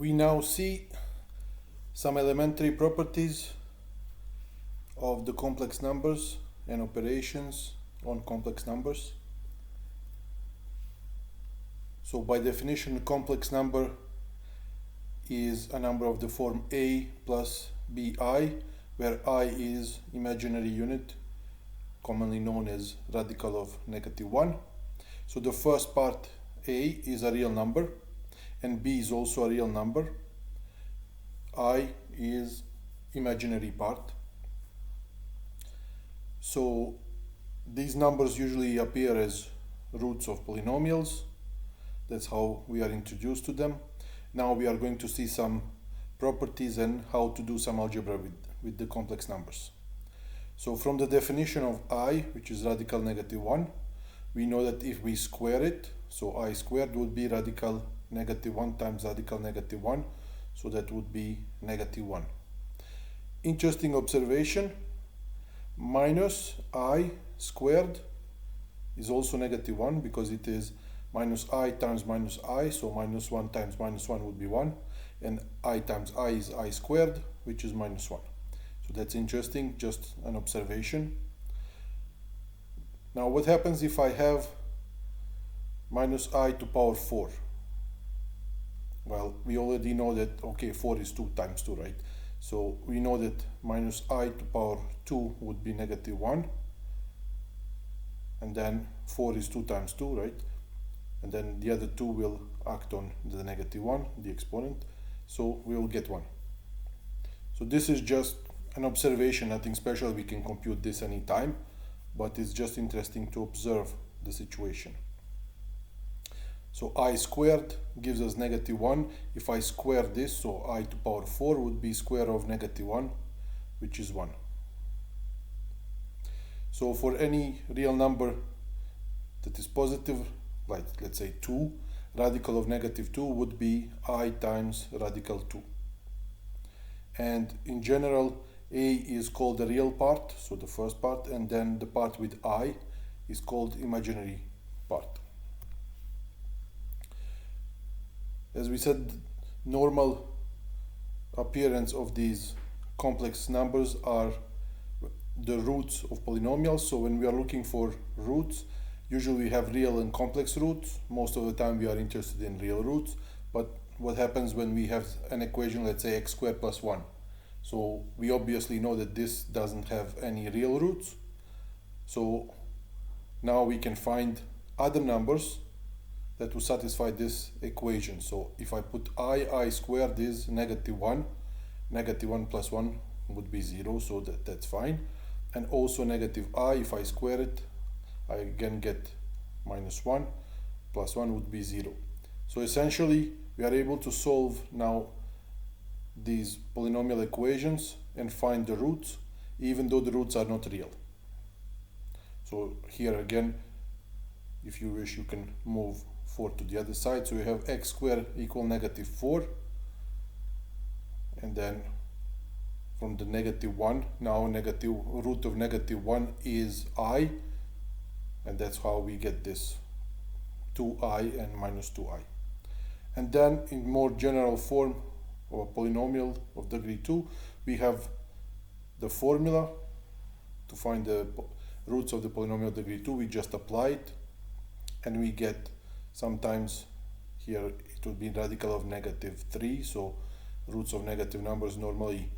we now see some elementary properties of the complex numbers and operations on complex numbers. So by definition, a complex number is a number of the form a plus bi, where I is imaginary unit, commonly known as radical of -1. So the first part, a, is a real number, and b is also a real number. I is imaginary part. So these numbers usually appear as roots of polynomials. That's how we are introduced to them. Now we are going to see some properties and how to do some algebra with the complex numbers. So from the definition of I, which is radical -1, we know that if we square it, so I squared would be radical -1 times radical -1, so that would be -1. Interesting observation, minus I squared is also -1 because it is minus I times minus I, so -1 times -1 would be 1, and I times I is I squared, which is -1. So that's interesting, just an observation. Now what happens if I have minus I to power 4? Well, we already know that, okay, 4 is 2 times 2, right? So we know that minus I to power 2 would be -1, and then 4 is 2 times 2, right? And then the other 2 will act on the -1, the exponent, so we will get 1. So this is just an observation, nothing special, we can compute this anytime, but it's just interesting to observe the situation. So I squared gives us -1. If I square this, so I to power 4 would be square of -1, which is 1. So for any real number that is positive, like let's say 2, radical of -2 would be I times radical 2. And in general, A is called the real part, so the first part, and then the part with I is called imaginary part. As we said, normal appearance of these complex numbers are the roots of polynomials. So when we are looking for roots, usually we have real and complex roots. Most of the time we are interested in real roots, but what happens when we have an equation, let's say x squared plus 1? So we obviously know that this doesn't have any real roots. So now we can find other numbers that will satisfy this equation. So if I put I squared is -1, -1 plus 1 would be 0, so that's fine. And also -I, if I square it, I again get -1, plus 1 would be 0. So essentially we are able to solve now these polynomial equations and find the roots, even though the roots are not real. So here again, if you wish, you can move 4 to the other side. So you have x squared equal -4, and then from the -1, now negative root of -1 is I, and that's how we get this 2i and -2i. And then in more general form of a polynomial of degree 2, we have the formula to find the roots of the polynomial of degree 2. We just apply it, and we get, sometimes here it would be radical of -3, so roots of negative numbers, normally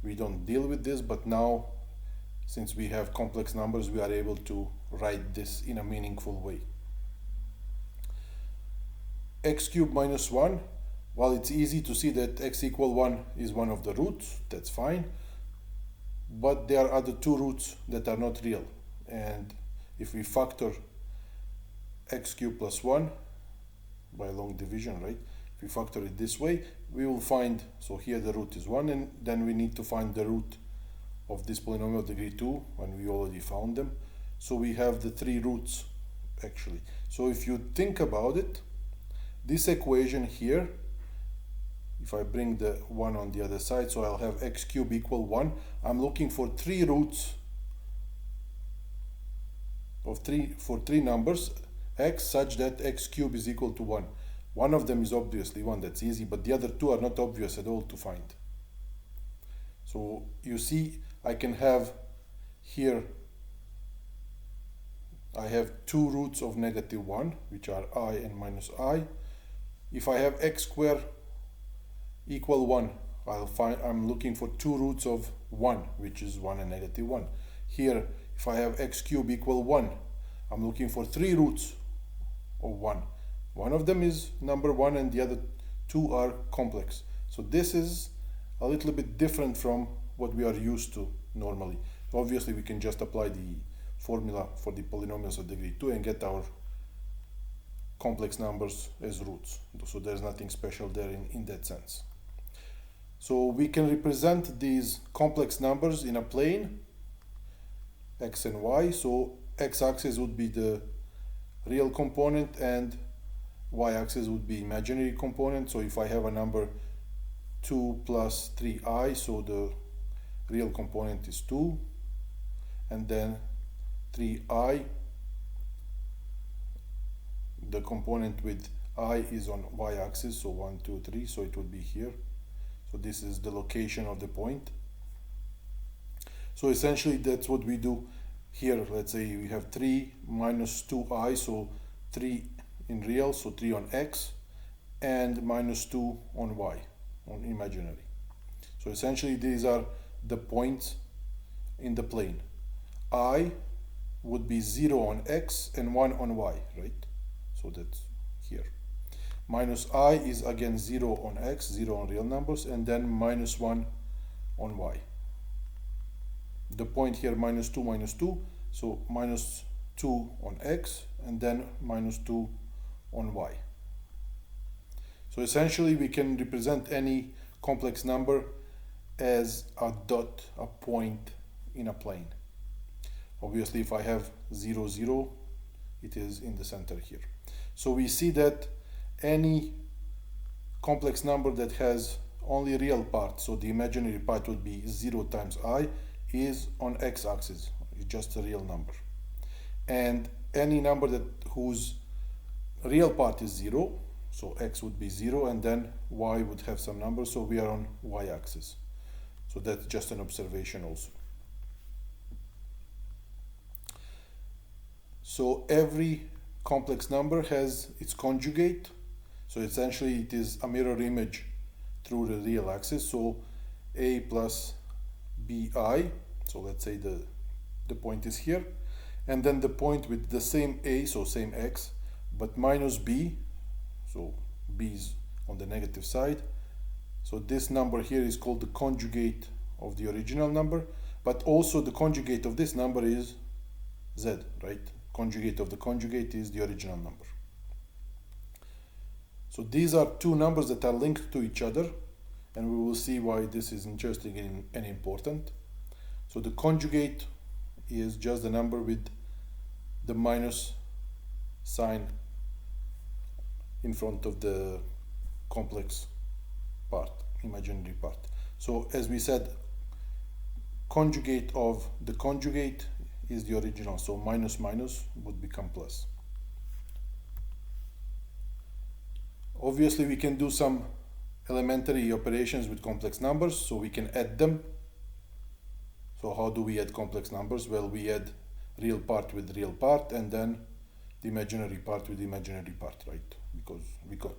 we don't deal with this, but now since we have complex numbers, we are able to write this in a meaningful way. X cubed minus 1, well, it's easy to see that x equal 1 is one of the roots, that's fine, but there are other 2 roots that are not real, and if we factor x cubed plus 1 by long division, right, if we factor it this way, we will find, so here the root is 1, and then we need to find the root of this polynomial degree 2, and we already found them. So we have the 3 roots actually. So if you think about it, this equation here, if I bring the 1 on the other side, so I'll have x cubed equal 1, I'm looking for 3 roots of 3 numbers x such that x cubed is equal to 1. One of them is obviously 1, that's easy, but the other two are not obvious at all to find. So you see, I can have here, I have two roots of -1, which are I and minus I. If I have x squared equal 1, I'm looking for two roots of 1, which is 1 and -1. Here, if I have x cubed equal 1, I'm looking for three roots of 1. One of them is number 1 and the other two are complex. So this is a little bit different from what we are used to normally. Obviously, we can just apply the formula for the polynomials of degree 2 and get our complex numbers as roots. So there's nothing special there in that sense. So we can represent these complex numbers in a plane, x and y. So x-axis would be the real component and y-axis would be imaginary component. So if I have a number 2 plus 3i, so the real component is 2, and then 3i, the component with I is on y-axis, so 1, 2, 3, so it would be here. So this is the location of the point. So essentially that's what we do here. Let's say we have 3 minus 2i, so 3 in real, so 3 on x, and minus 2 on y, on imaginary. So essentially these are the points in the plane. I would be 0 on x and 1 on y, right? So that's here. Minus I is again 0 on x, 0 on real numbers, and then minus 1 on y. The point here minus 2, so minus 2 on x, and then minus 2 on y. So essentially we can represent any complex number as a dot, a point in a plane. Obviously if I have 0, 0, it is in the center here. So we see that any complex number that has only real part, so the imaginary part would be 0 times I, is on x-axis, it's just a real number. And any number that whose real part is 0, so x would be 0, and then y would have some number, so we are on y-axis. So that's just an observation also. So every complex number has its conjugate. So essentially it is a mirror image through the real axis. So a plus bi, so let's say the point is here, and then the point with the same a, so same x, but minus b, so b is on the negative side. So this number here is called the conjugate of the original number, but also the conjugate of this number is z, right? Conjugate of the conjugate is the original number. So these are two numbers that are linked to each other, and we will see why this is interesting and important. So the conjugate is just the number with the minus sign in front of the complex part, imaginary part. So as we said, conjugate of the conjugate is the original, so minus minus would become plus. Obviously we can do some elementary operations with complex numbers, so we can add them. So how do we add complex numbers? Well, we add real part with real part, and then the imaginary part with the imaginary part, right? Because we can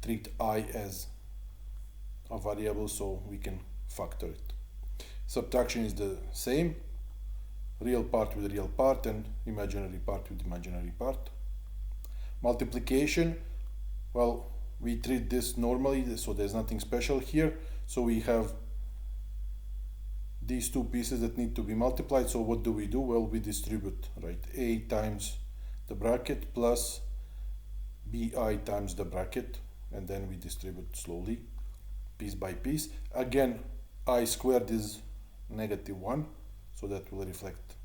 treat I as a variable, so we can factor it. Subtraction is the same, real part with real part and imaginary part with imaginary part. Multiplication, well, we treat this normally, so there's nothing special here. So we have these two pieces that need to be multiplied. So what do? Well, we distribute, right? A times the bracket plus bi times the bracket, and then we distribute slowly, piece by piece. Again, I squared is -1, so that will reflect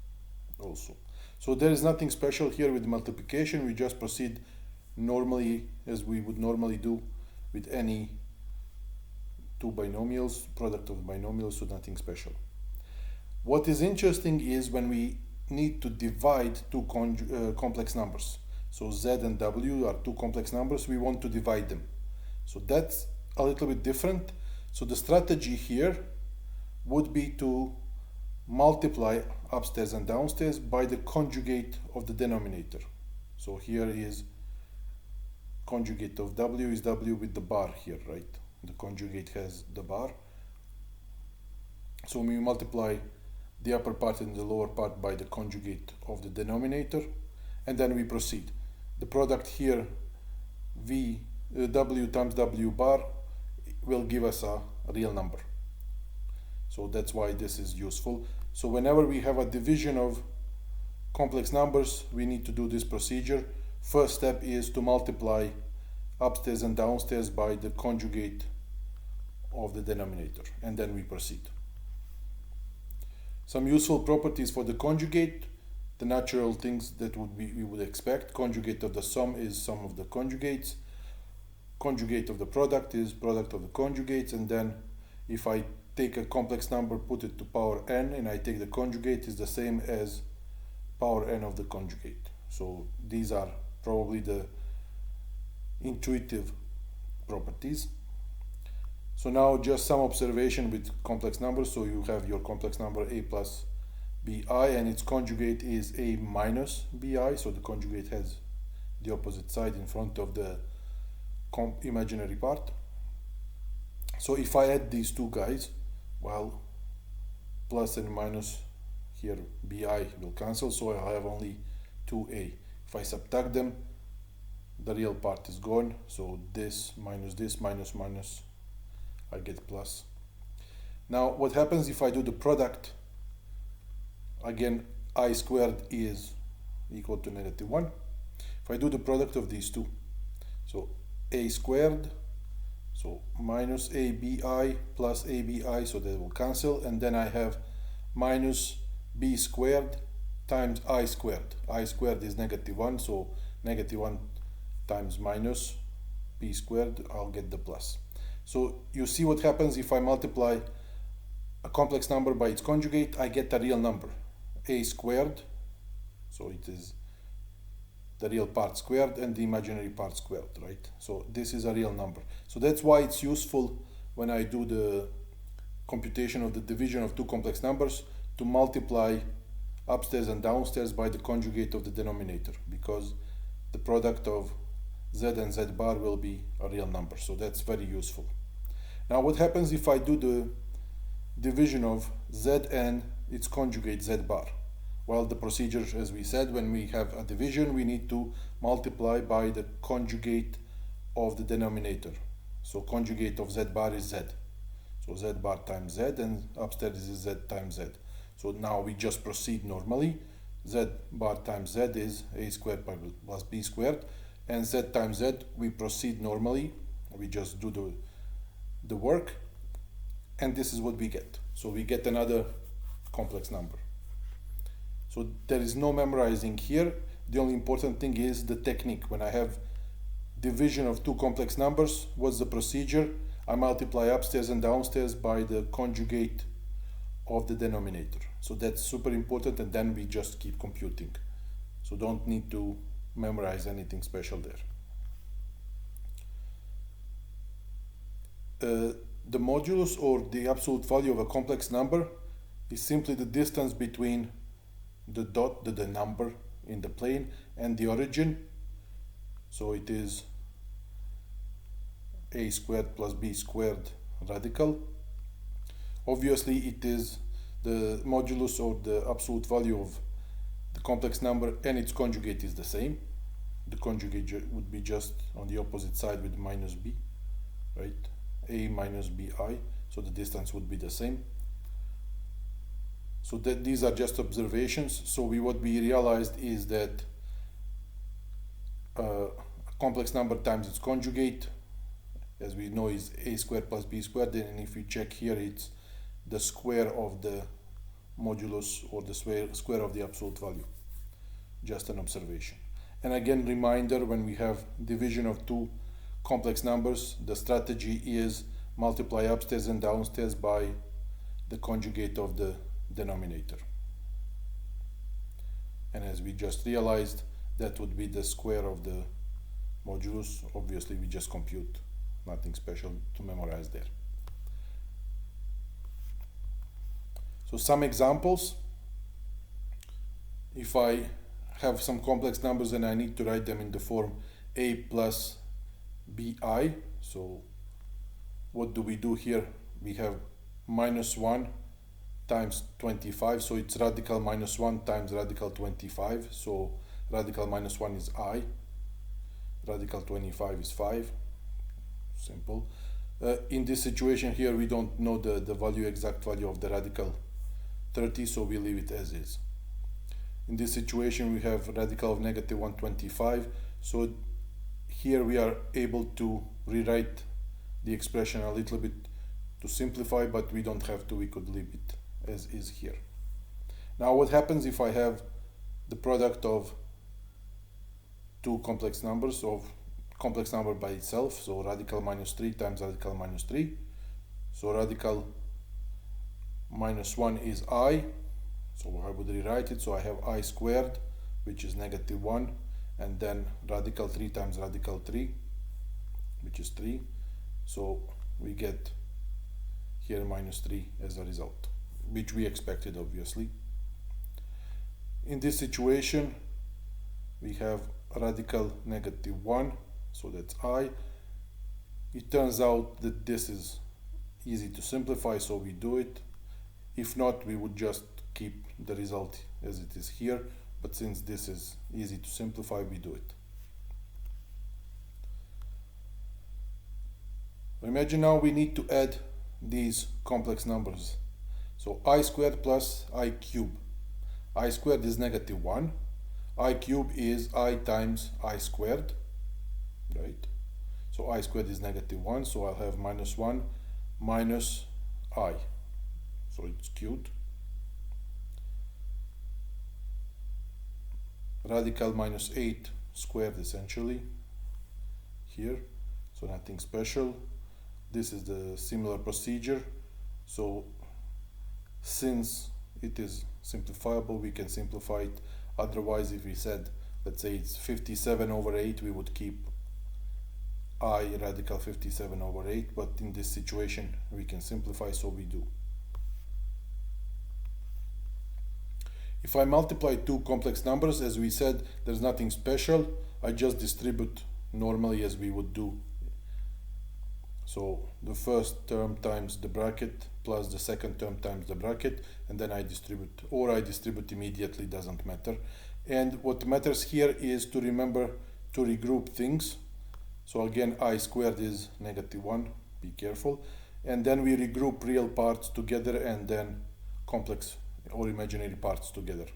also. So there is nothing special here with multiplication. We just proceed normally as we would normally do with any two binomials, product of binomials, so nothing special. What is interesting is when we need to divide two complex numbers. So Z and W are two complex numbers. We want to divide them. So that's a little bit different. So the strategy here would be to multiply upstairs and downstairs by the conjugate of the denominator. So here is conjugate of W is W with the bar here, right? The conjugate has the bar. So we multiply the upper part and the lower part by the conjugate of the denominator, and then we proceed. The product here, W times W bar, will give us a real number. So that's why this is useful. So whenever we have a division of complex numbers, we need to do this procedure. First step is to multiply upstairs and downstairs by the conjugate of the denominator, and then we proceed. Some useful properties for the conjugate, the natural things that we would expect. Conjugate of the sum is sum of the conjugates. Conjugate of the product is product of the conjugates, and then if I take a complex number, put it to power n, and I take the conjugate, is the same as power n of the conjugate. So these are probably the intuitive properties. So now just some observation with complex numbers. So you have your complex number a plus bi, and its conjugate is a minus bi. So the conjugate has the opposite side in front of the imaginary part. So if I add these two guys, well, plus and minus here bi will cancel, so I have only 2a. If I subtract them, the real part is gone. So this minus minus, I get plus. Now what happens if I do the product? Again, I squared is equal to -1. If I do the product of these two, so a squared, so minus abi plus abi, so that will cancel, and then I have minus b squared times I squared. I squared is -1, so -1 times minus b squared, I'll get the plus. So you see what happens if I multiply a complex number by its conjugate, I get a real number, a squared, so it is the real part squared and the imaginary part squared, right? So this is a real number. So that's why it's useful when I do the computation of the division of two complex numbers to multiply upstairs and downstairs by the conjugate of the denominator, because the product of z and z bar will be a real number. So that's very useful. Now what happens if I do the division of z and its conjugate z bar? Well, the procedure, as we said, when we have a division, we need to multiply by the conjugate of the denominator. So conjugate of z bar is z. So z bar times z, and upstairs is z times z. So now we just proceed normally. Z bar times z is a squared plus b squared, and z times z, we proceed normally. We just do the work, and this is what we get. So we get another complex number. So there is no memorizing here. The only important thing is the technique. When I have division of two complex numbers, what's the procedure? I multiply upstairs and downstairs by the conjugate of the denominator. So that's super important, and then we just keep computing. So don't need to memorize anything special there. The modulus, or the absolute value of a complex number, is simply the distance between the dot, the number in the plane, and the origin. So it is a squared plus b squared radical. Obviously it is the modulus, or the absolute value of the complex number, and its conjugate is the same. The conjugate would be just on the opposite side with minus b, right? A minus bi, so the distance would be the same. So that these are just observations. So what we realized is that a complex number times its conjugate, as we know, is a squared plus b squared, and if we check here, it's the square of the modulus, or the square of the absolute value. Just an observation. And again, reminder, when we have division of two complex numbers, the strategy is multiply upstairs and downstairs by the conjugate of the denominator. And as we just realized, that would be the square of the modulus. Obviously we just compute, nothing special to memorize there. So some examples. If I have some complex numbers and I need to write them in the form a plus bi, so what do we do here? We have minus 1 times 25, so it's radical minus 1 times radical 25, so radical minus 1 is I, radical 25 is 5, simple. In this situation here we don't know the exact value of the radical 30, so we leave it as is. In this situation we have radical of negative 125, so here we are able to rewrite the expression a little bit to simplify, but we don't have to, we could leave it as is here. Now what happens if I have the product of two complex numbers, of complex number by itself, so radical minus 3 times radical minus 3, so radical minus 1 is I, so I would rewrite it, so I have I squared, which is negative 1, and then radical 3 times radical 3, which is 3, so we get here minus 3 as a result, which we expected obviously. In this situation we have radical negative 1, so that's I. It turns out that this is easy to simplify, so we do it. If not, we would just keep the result as it is here, but since this is easy to simplify, we do it. Imagine now we need to add these complex numbers. So I squared plus I cube. I squared is negative 1. I cube is I times I squared, right? So I squared is negative 1, so I'll have minus 1 minus I. So it's cubed. Radical minus 8 squared essentially here, so nothing special. This is the similar procedure, so since it is simplifiable we can simplify it. Otherwise, if we said, let's say it's 57 over 8, we would keep I radical 57 over 8, but in this situation we can simplify, so we do. If I multiply two complex numbers, as we said, there's nothing special. I just distribute normally as we would do. So the first term times the bracket plus the second term times the bracket, and then I distribute, or I distribute immediately, doesn't matter. And what matters here is to remember to regroup things. So again, I squared is negative 1, be careful. And then we regroup real parts together and then complex or imaginary parts together.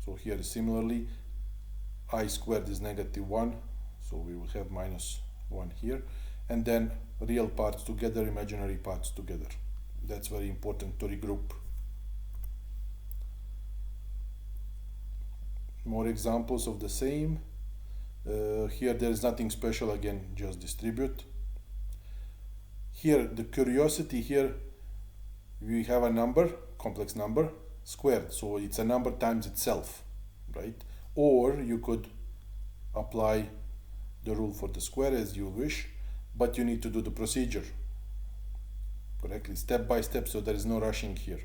So here similarly, I squared is negative 1, so we will have minus 1 here, and then real parts together, imaginary parts together. That's very important to regroup. More examples of the same. Here there is nothing special, again just distribute. Here the curiosity, here we have a number, complex number, squared, so it's a number times itself, right? Or you could apply the rule for the square as you wish, but you need to do the procedure correctly, step by step, so there is no rushing here.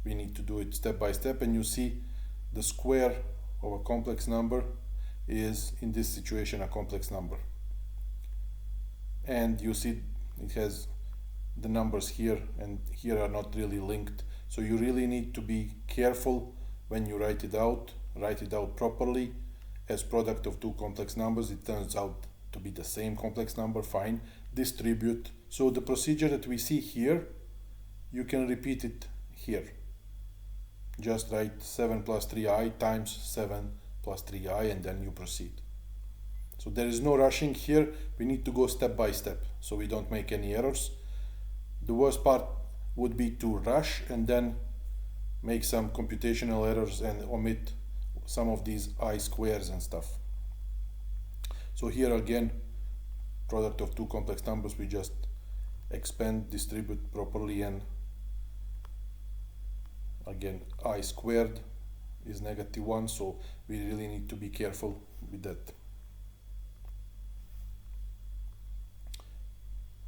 We need to do it step by step, and you see the square of a complex number is in this situation a complex number, and you see it has the numbers here and here are not really linked, so you really need to be careful when you write it out properly as product of two complex numbers. It turns out to be the same complex number, fine, distribute. So the procedure that we see here, you can repeat it here. Just write 7 plus 3i times 7 plus 3i, and then you proceed. So there is no rushing here, we need to go step by step so we don't make any errors. The worst part would be to rush and then make some computational errors and omit some of these I squares and stuff. So here again, product of two complex numbers, we just expand, distribute properly, and again I squared is -1, so we really need to be careful with that.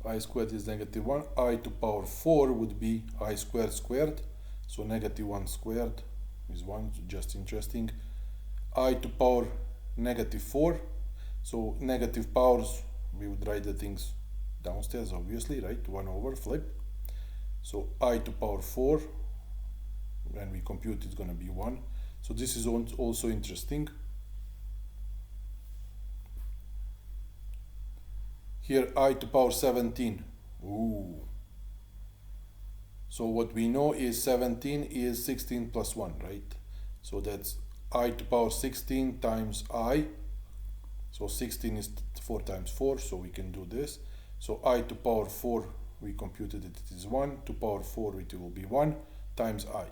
I squared is -1, I to power 4 would be I squared squared, so -1 squared is 1, just interesting. I to power -4, so negative powers, we would write the things downstairs, obviously, right? 1 over, flip. So I to power 4, when we compute, it's going to be 1. So this is also interesting. Here I to power 17. Ooh. So what we know is 17 is 16 plus 1, right? So that's I to power 16 times I. So 16 is 4 times 4, so we can do this. So I to power 4, we computed it, it is 1. To power 4, it will be 1 times I.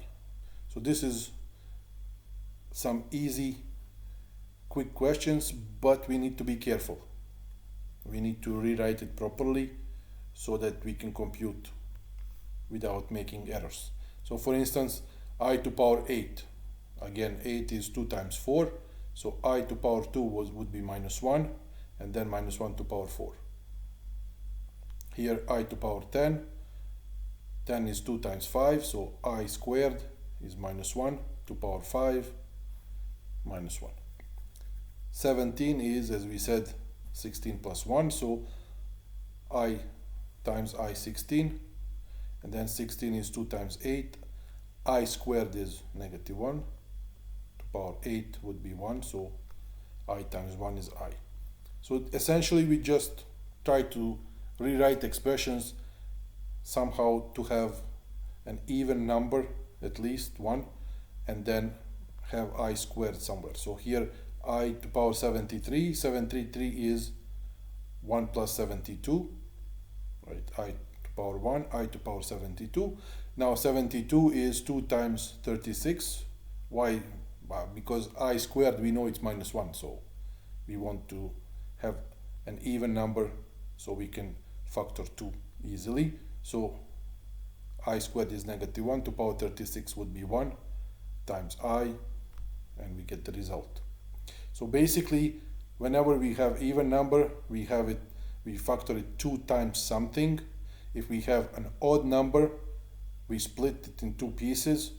So this is some easy, quick questions, but we need to be careful. We need to rewrite it properly so that we can compute without making errors. So for instance, I to power 8. Again, 8 is 2 times 4. So I to power 2 would be -1, and then -1 to power 4. Here I to power 10. 10 is 2 times 5, so I squared is -1 to power 5, -1. 17 is, as we said, 16 plus 1, so I times I 16, and then 16 is 2 times 8, I squared is -1, to power 8 would be 1, so I times 1 is I. So essentially we just try to rewrite expressions somehow to have an even number, at least 1, and then have I squared somewhere. So here I to power 73, 73 is 1 plus 72, right? I to power 1, I to power 72. Now 72 is 2 times 36. Why? Well, because I squared, we know it's -1, so we want to have an even number so we can factor 2 easily. So I squared is -1, to power 36 would be 1 times I, and we get the result. So basically, whenever we have even number, we factor it 2 times something. If we have an odd number, we split it in 2 pieces,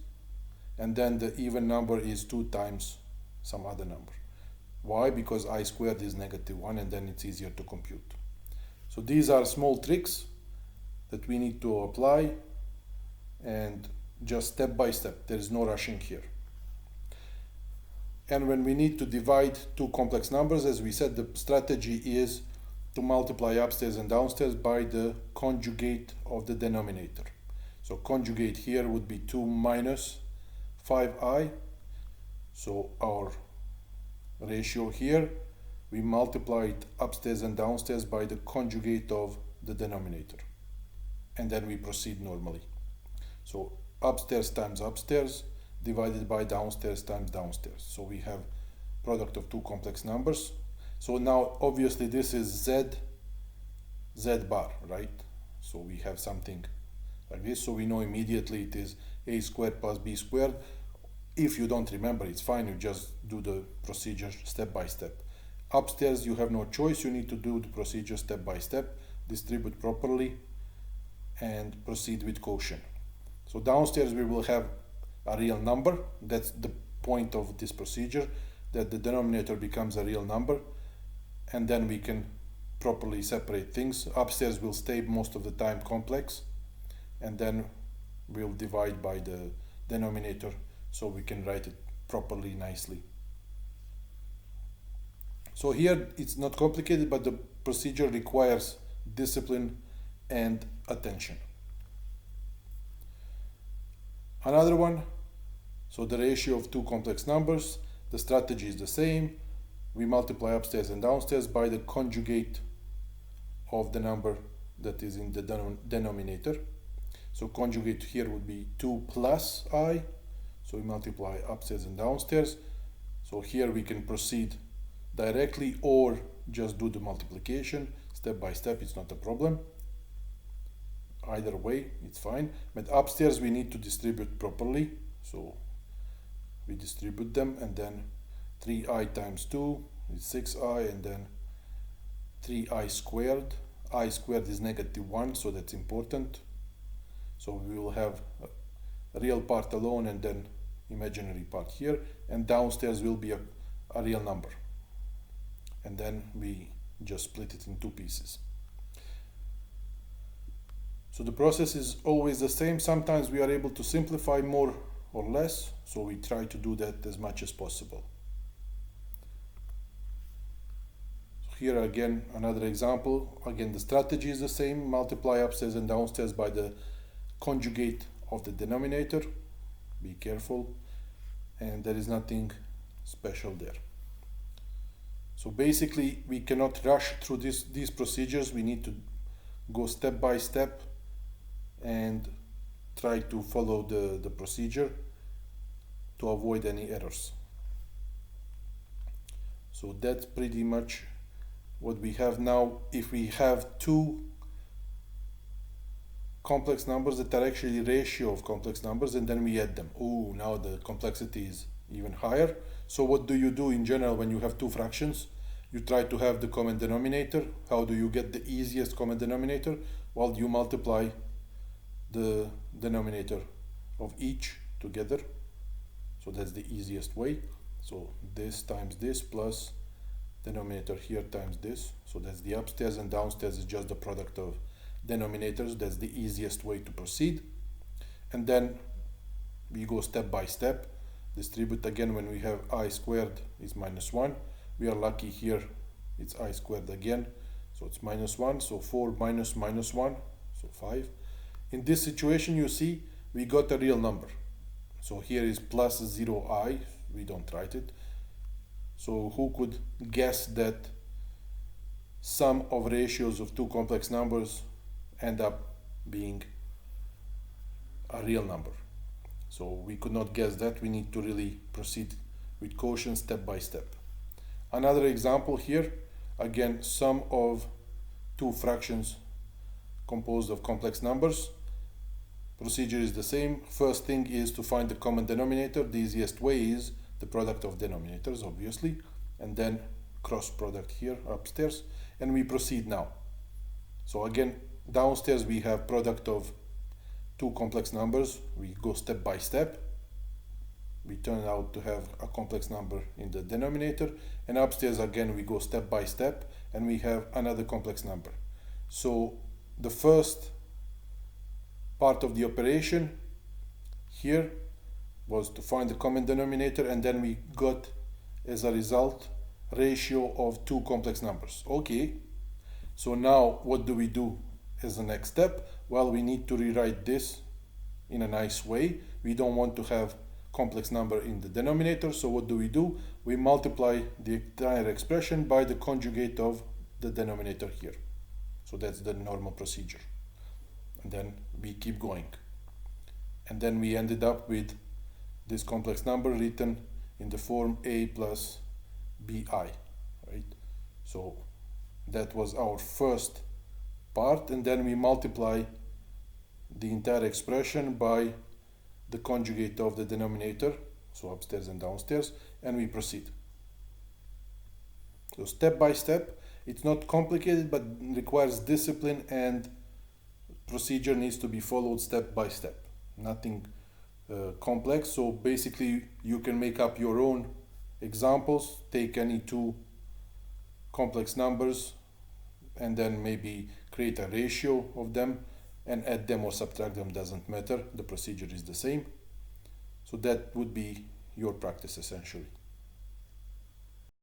and then the even number is 2 times some other number. Why? Because I squared is -1, and then it's easier to compute. So these are small tricks that we need to apply, and just step by step. There is no rushing here. And when we need to divide 2 complex numbers, as we said, the strategy is to multiply upstairs and downstairs by the conjugate of the denominator. So conjugate here would be 2 minus 5i. So our ratio here, we multiply it upstairs and downstairs by the conjugate of the denominator. And then we proceed normally. So upstairs times upstairs divided by downstairs times downstairs. So we have product of 2 complex numbers. So now obviously this is z bar, right? So we have something like this. So we know immediately it is a squared plus b squared. If you don't remember, it's fine. You just do the procedure step by step. Upstairs you have no choice. You need to do the procedure step by step, distribute properly, and proceed with quotient. So downstairs we will have a real number. That's the point of this procedure, that the denominator becomes a real number, and then we can properly separate things. Upstairs will stay most of the time complex, and then we'll divide by the denominator so we can write it properly, nicely. So here it's not complicated, but the procedure requires discipline and attention. Another one, so the ratio of 2 complex numbers, the strategy is the same. We multiply upstairs and downstairs by the conjugate of the number that is in the denominator. So conjugate here would be 2 plus I. So we multiply upstairs and downstairs. So here we can proceed directly or just do the multiplication step by step. It's not a problem. Either way, it's fine. But upstairs we need to distribute properly. So we distribute them, and then 3i times 2 is 6i, and then 3i squared. I squared is -1, so that's important. So we will have a real part alone and then imaginary part here, and downstairs will be a real number. And then we just split it in two pieces. So the process is always the same. Sometimes we are able to simplify more or less, so we try to do that as much as possible. So here again, another example. Again, the strategy is the same. Multiply upstairs and downstairs by the conjugate of the denominator. Be careful. And there is nothing special there. So basically, we cannot rush through these procedures. We need to go step by step and try to follow the procedure to avoid any errors. So that's pretty much what we have now. If we have two complex numbers that are actually ratio of complex numbers, and then we add them, oh, now the complexity is even higher. So what do you do in general when you have two fractions? You try to have the common denominator. How do you get the easiest common denominator? Well, you multiply the denominator of each together. So that's the easiest way. So this times this plus denominator here times this. So that's the upstairs, and downstairs is just the product of denominators. That's the easiest way to proceed. And then we go step by step. Distribute again. When we have I squared is -1. We are lucky here, it's I squared again, so it's -1, so 4 minus -1, so 5. In this situation, you see, we got a real number. So here is plus 0i, we don't write it. So who could guess that sum of ratios of two complex numbers end up being a real number? So we could not guess that. We need to really proceed with caution step by step. Another example here, again, sum of two fractions composed of complex numbers. Procedure is the same. First thing is to find the common denominator. The easiest way is the product of denominators, obviously, and then cross product here upstairs, and we proceed now. So again, downstairs we have product of two complex numbers. We go step by step. We turn out to have a complex number in the denominator, and upstairs again we go step by step and we have another complex number. So the first part of the operation here was to find the common denominator, and then we got as a result ratio of two complex numbers. Okay, so now what do we do as the next step? Well, we need to rewrite this in a nice way. We don't want to have complex number in the denominator, so what do? We multiply the entire expression by the conjugate of the denominator here. So that's the normal procedure, and then we keep going, and then we ended up with this complex number written in the form a plus bi, right? So that was our first part, and then we multiply the entire expression by the conjugate of the denominator, so upstairs and downstairs, and we proceed. So step by step, it's not complicated, but requires discipline, and procedure needs to be followed step by step. Nothing complex. So basically you can make up your own examples, take any two complex numbers and then maybe create a ratio of them and add them or subtract them, doesn't matter. The procedure is the same. So that would be your practice essentially.